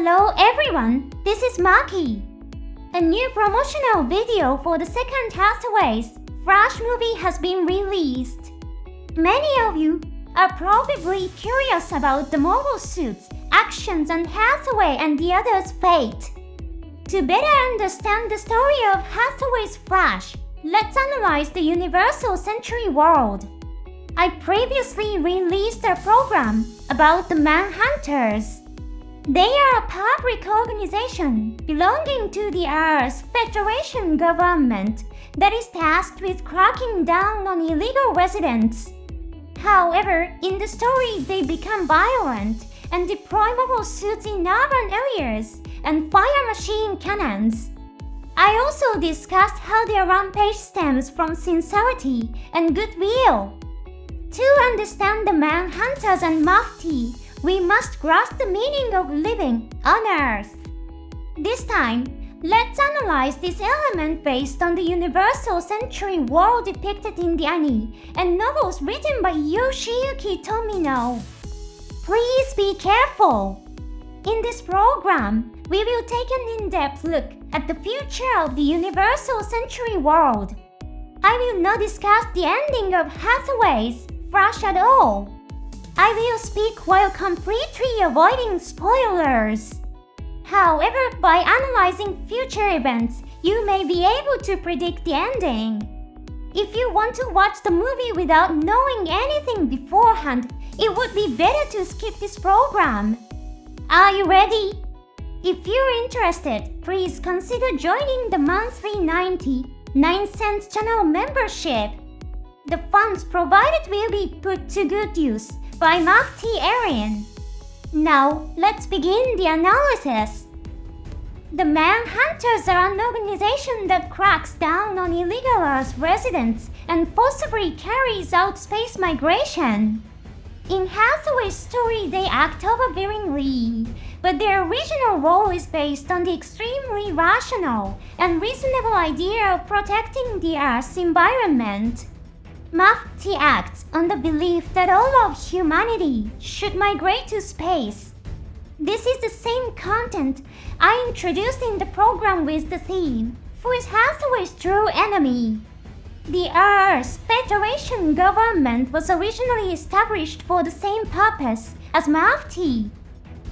Hello everyone, this is Maki. A new promotional video for the second Hathaway's Flash movie has been released. Many of you are probably curious about the mobile suits, actions, and Hathaway and the others' fate. To better understand the story of Hathaway's Flash, let's analyze the Universal Century world. I previously released a program about the Manhunters. They are a public organization belonging to the Earth's Federation government that is tasked with cracking down on illegal residents. However, in the story they become violent and deploy mobile suits in urban areas and fire machine cannons. I also discussed how their rampage stems from sincerity and goodwill. To understand the Manhunters and Mufti, we must grasp the meaning of living on Earth. This time, let's analyze this element based on the Universal Century world depicted in the anime and novels written by Yoshiyuki Tomino. Please be careful! In this program, we will take an in-depth look at the future of the Universal Century world. I will not discuss the ending of Hathaway's Flash at all. I will speak while completely avoiding spoilers. However, by analyzing future events, you may be able to predict the ending. If you want to watch the movie without knowing anything beforehand, it would be better to skip this program. Are you ready? If you're interested, please consider joining the monthly 99-cent channel membership. The funds provided will be put to good use by Maki Erin. Now, let's begin the analysis. The Manhunters are an organization that cracks down on illegal Earth residents and forcibly carries out space migration. In Hathaway's story, they act overbearingly, but their original role is based on the extremely rational and reasonable idea of protecting the Earth's environment. Mufti acts on the belief that all of humanity should migrate to space. This is the same content I introduced in the program with the theme, Who is Hathaway's true enemy? The Earth's Federation government was originally established for the same purpose as Mufti.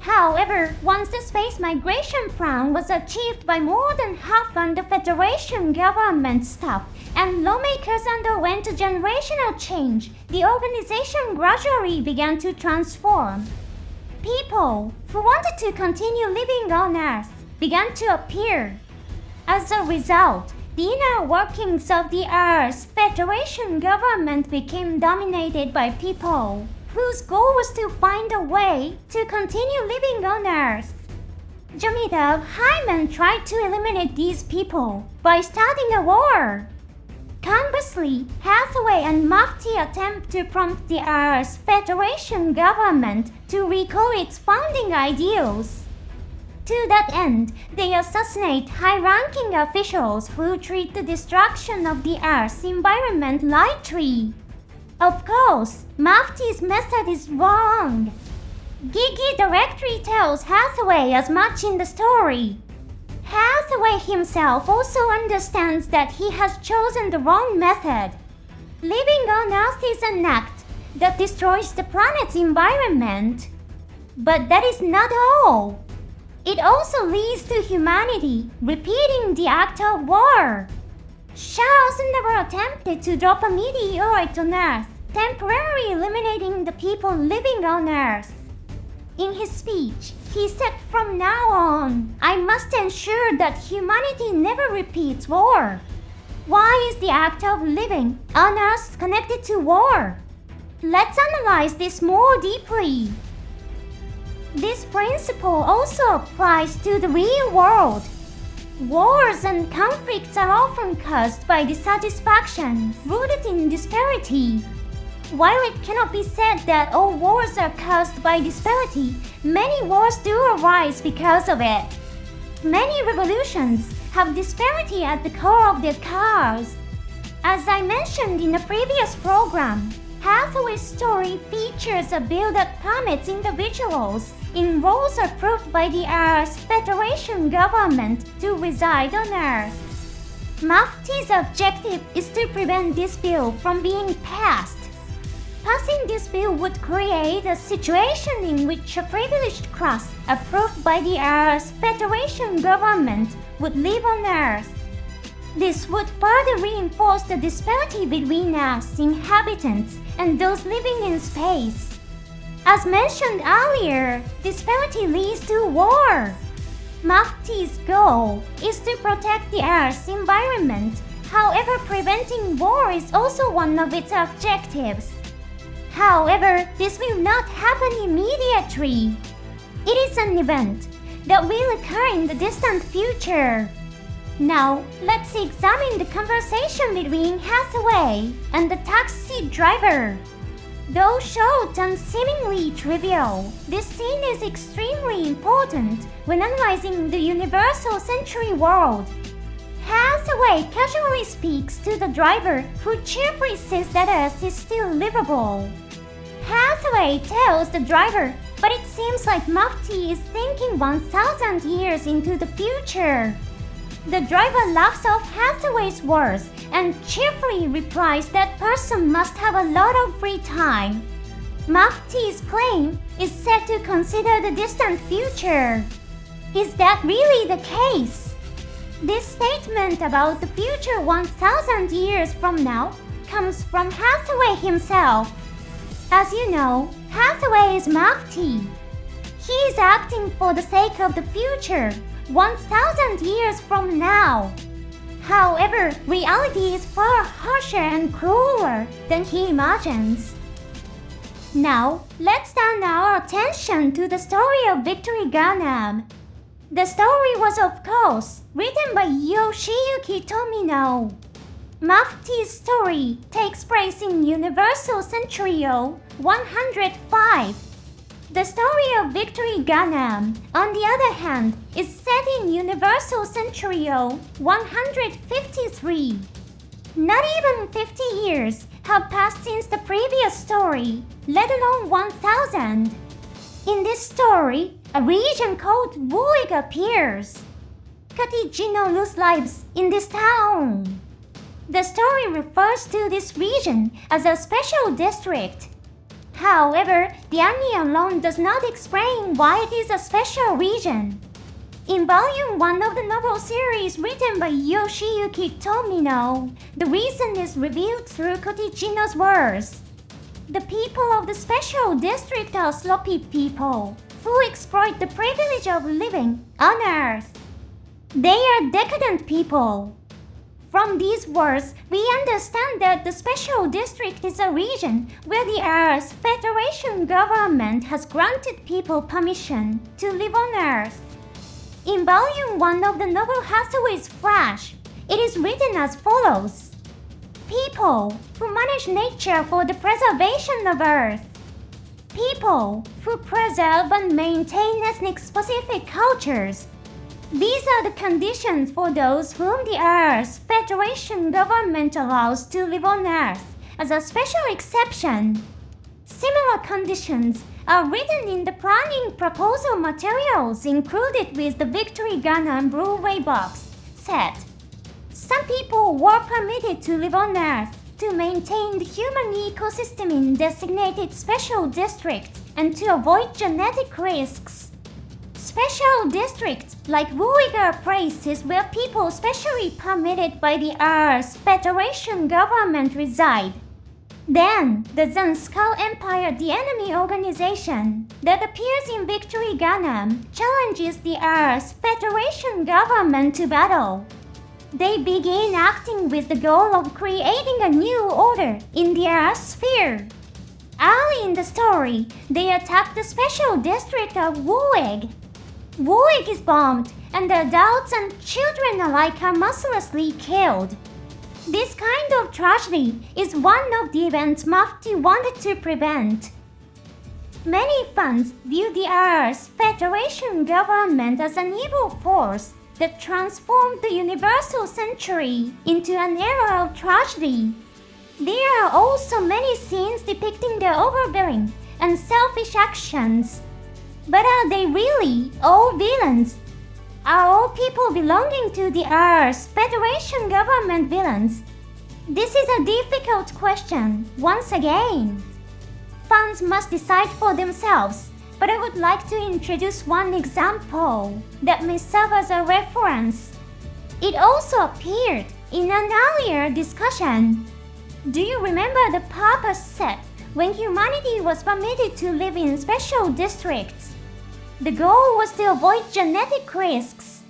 However, once the space migration plan was achieved by more than half on the Federation government staff and lawmakers underwent a generational change, the organization gradually began to transform. People who wanted to continue living on Earth began to appear. As a result, the inner workings of the Earth's Federation government became dominated by people whose goal was to find a way to continue living on Earth. Jomita Hyman tried to eliminate these people by starting a war. Conversely, Hathaway and Mufti attempt to prompt the Earth's Federation government to recall its founding ideals. To that end, they assassinate high-ranking officials who treat the destruction of the Earth's environment lightly. Of course, Mufti's method is wrong. Gigi directly tells Hathaway as much in the story. Hathaway himself also understands that he has chosen the wrong method. Living on Earth is an act that destroys the planet's environment. But that is not all. It also leads to humanity repeating the act of war. Charles never attempted to drop a meteorite on Earth, temporarily eliminating the people living on Earth. In his speech, he said, "From now on, I must ensure that humanity never repeats war." Why is the act of living on Earth connected to war? Let's analyze this more deeply. This principle also applies to the real world. Wars and conflicts are often caused by dissatisfaction rooted in disparity. While it cannot be said that all wars are caused by disparity, many wars do arise because of it. Many revolutions have disparity at the core of their cause. As I mentioned in a previous program, Hathaway's story features a bill that permits individuals in roles approved by the Earth's Federation government to reside on Earth. Mufti's objective is to prevent this bill from being passed. Passing this bill would create a situation in which a privileged class approved by the Earth's Federation government would live on Earth. This would further reinforce the disparity between Earth's inhabitants and those living in space. As mentioned earlier, disparity leads to war. Mufti's goal is to protect the Earth's environment. However, preventing war is also one of its objectives. However, this will not happen immediately. It is an event that will occur in the distant future. Now, let's examine the conversation between Hathaway and the taxi driver. Though short and seemingly trivial, this scene is extremely important when analyzing the universal century world. Hathaway casually speaks to the driver, who cheerfully says that Earth is still livable. Hathaway tells the driver, but it seems like Mufti is thinking 1,000 years into the future. The driver laughs off Hathaway's words and cheerfully replies that person must have a lot of free time. Mufti's claim is said to consider the distant future. Is that really the case? This statement about the future 1,000 years from now comes from Hathaway himself. As you know, Hathaway is Mufti. He is acting for the sake of the future, 1,000 years from now. However, reality is far harsher and crueler than he imagines. Now, let's turn our attention to the story of Victory Gundam. The story was, of course, written by Yoshiyuki Tomino. Mufti's story takes place in Universal Century 105. The story of Victory Gundam, on the other hand, is set in Universal Century 153. Not even 50 years have passed since the previous story, let alone 1,000. In this story, a region called Wuig appears. Katijino lose lives in this town. The story refers to this region as a special district. However, the anime alone does not explain why it is a special region. In Volume 1 of the novel series written by Yoshiyuki Tomino, the reason is revealed through Kotijino's words. The people of the special district are sloppy people who exploit the privilege of living on Earth. They are decadent people. From these words, we understand that the special district is a region where the Earth's Federation government has granted people permission to live on Earth. In Volume 1 of the novel Hathaway's Flash, it is written as follows. People who manage nature for the preservation of Earth. People who preserve and maintain ethnic-specific cultures. These are the conditions for those whom the Earth's Federation government allows to live on Earth as a special exception. Similar conditions are written in the planning proposal materials included with the Victory Gundam Blu-ray box set. Some people were permitted to live on Earth to maintain the human ecosystem in designated special districts and to avoid genetic risks. Special districts like Wuig are places where people specially permitted by the Earth's Federation government reside. Then, the Skull Empire, the enemy organization that appears in Victory Gundam, challenges the Earth's Federation government to battle. They begin acting with the goal of creating a new order in the Earth sphere. Early in the story, they attack the special district of Wuig. Wuig is bombed, and the adults and children alike are mercilessly killed. This kind of tragedy is one of the events Mufti wanted to prevent. Many fans view the Earth's Federation government as an evil force that transformed the universal century into an era of tragedy. There are also many scenes depicting their overbearing and selfish actions. But are they really all villains? Are all people belonging to the Earth Federation government villains? This is a difficult question, once again. Fans must decide for themselves, but I would like to introduce one example that may serve as a reference. It also appeared in an earlier discussion. Do you remember the purpose set when humanity was permitted to live in special districts? The goal was to avoid genetic risks.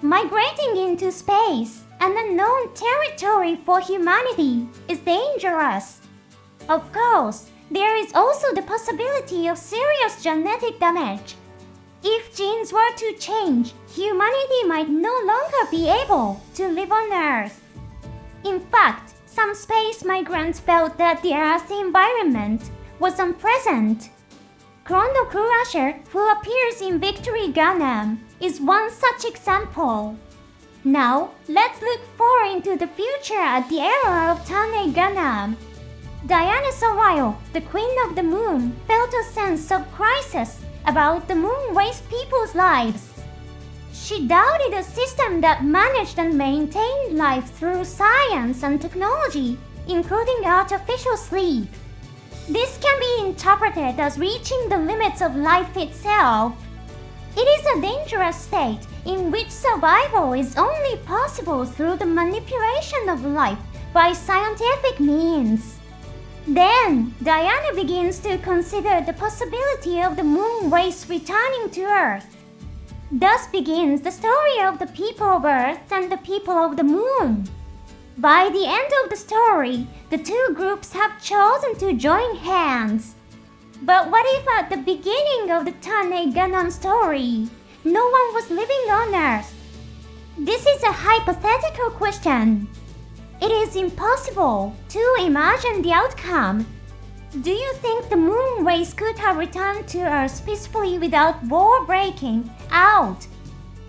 Migrating into space, an unknown territory for humanity, is dangerous. Of course, there is also the possibility of serious genetic damage. If genes were to change, humanity might no longer be able to live on Earth. In fact, some space migrants felt that the Earth's environment was unpleasant. Chrono Crusher, who appears in Victory Gundam, is one such example. Now, let's look forward into the future at the era of Tane Gundam. Diana Sorcery, the Queen of the Moon, felt a sense of crisis about the moon race people's lives. She doubted a system that managed and maintained life through science and technology, including artificial sleep. This can be interpreted as reaching the limits of life itself. It is a dangerous state in which survival is only possible through the manipulation of life by scientific means. Then, Diana begins to consider the possibility of the moon race returning to Earth. Thus begins the story of the people of Earth and the people of the moon. By the end of the story, the two groups have chosen to join hands. But what if at the beginning of the Tane Gundam story, no one was living on Earth? This is a hypothetical question. It is impossible to imagine the outcome. Do you think the moon race could have returned to Earth peacefully without war breaking out?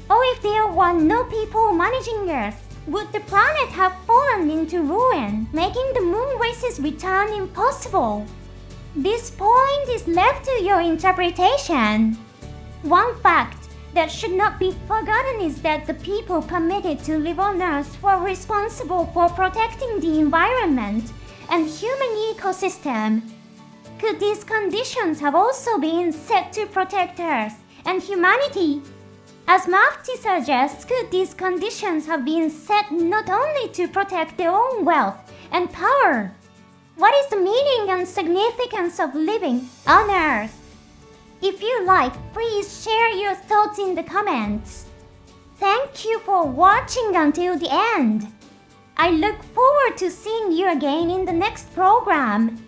Or if there were no people managing Earth, would the planet have fallen into ruin, making the moon race's return impossible? This point is left to your interpretation. One fact that should not be forgotten is that the people permitted to live on Earth were responsible for protecting the environment and human ecosystem. Could these conditions have also been set to protect Earth and humanity? As Mufti suggests, could these conditions have been set not only to protect their own wealth and power? What is the meaning and significance of living on Earth? If you like, please share your thoughts in the comments. Thank you for watching until the end. I look forward to seeing you again in the next program.